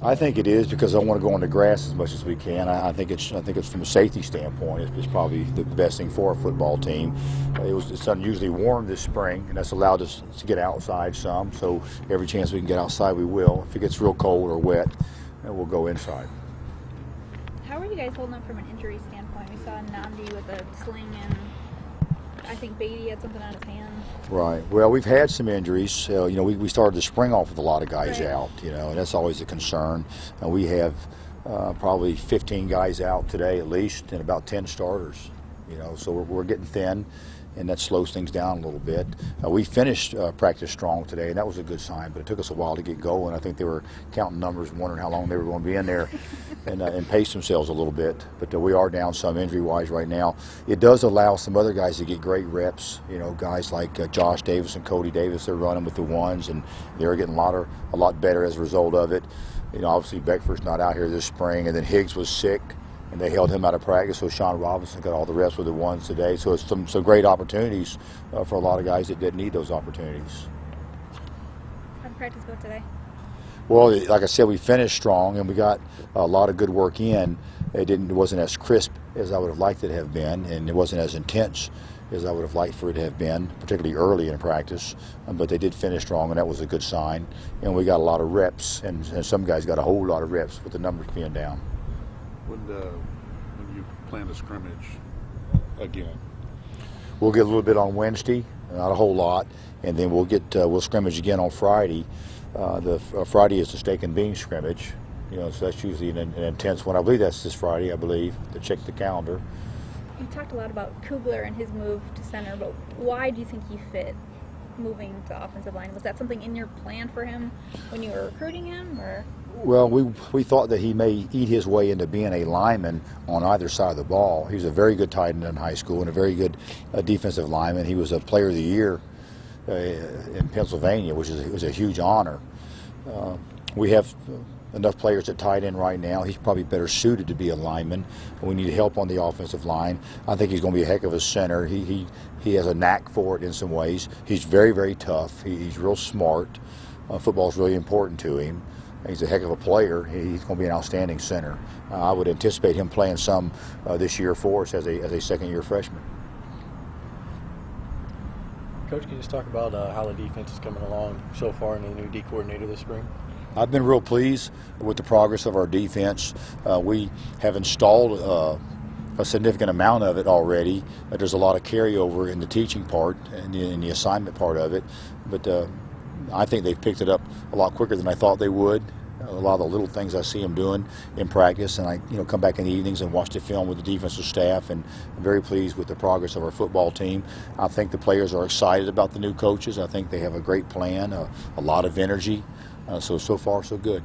I think it is because I want to go on the grass as much as we can. I think it's from a safety standpoint, it's probably the best thing for a football team. It's unusually warm this spring, and that's allowed us to get outside some. So every chance we can get outside, we will. If it gets real cold or wet, then we'll go inside. How are you guys holding up from an injury standpoint? We saw Nandi with a sling, and I think Beatty had something on his hand. Right. Well, we've had some injuries. We started the spring off with a lot of guys out, and that's always a concern. We have probably 15 guys out today at least, and about 10 starters. So we're getting thin, and that slows things down a little bit. We finished practice strong today, and that was a good sign, but it took us a while to get going. I think they were counting numbers and wondering how long they were going to be in there and pace themselves a little bit. But we are down some injury-wise right now. It does allow some other guys to get great reps. Guys like Josh Davis and Cody Davis, they're running with the ones, and they're getting a lot better as a result of it. Obviously Beckford's not out here this spring, and then Higgs was sick, and they held him out of practice, so Sean Robinson got all the reps with the ones today. So it's some great opportunities for a lot of guys that didn't need those opportunities. How did practice go today? Well, like I said, we finished strong, and we got a lot of good work in. It wasn't as crisp as I would have liked it to have been, and it wasn't as intense as I would have liked for it to have been, particularly early in practice. But they did finish strong, and that was a good sign. And we got a lot of reps, and some guys got a whole lot of reps with the numbers being down. When you plan a scrimmage again? We'll get a little bit on Wednesday, not a whole lot, and then we'll scrimmage again on Friday. Friday is the steak and beans scrimmage, so that's usually an intense one. I believe that's this Friday, to check the calendar. You talked a lot about Kugler and his move to center, but why do you think he fit moving to offensive line? Was that something in your plan for him when you were recruiting him, or? Well, we thought that he may eat his way into being a lineman on either side of the ball. He was a very good tight end in high school and a very good defensive lineman. He was a Player of the Year in Pennsylvania, which was a huge honor. We have enough players at tight end right now. He's probably better suited to be a lineman. We need help on the offensive line. I think he's going to be a heck of a center. He has a knack for it in some ways. He's very, very tough. He's real smart. Football's really important to him. He's a heck of a player. He's going to be an outstanding center. I would anticipate him playing some this year for us as a second-year freshman. Coach, can you just talk about how the defense is coming along so far and the new D coordinator this spring? I've been real pleased with the progress of our defense. We have installed a significant amount of it already. There's a lot of carryover in the teaching part and in the assignment part of it, but I think they've picked it up a lot quicker than I thought they would. A lot of the little things I see them doing in practice, and I come back in the evenings and watch the film with the defensive staff, and I'm very pleased with the progress of our football team. I think the players are excited about the new coaches. I think they have a great plan, a lot of energy. So far, so good.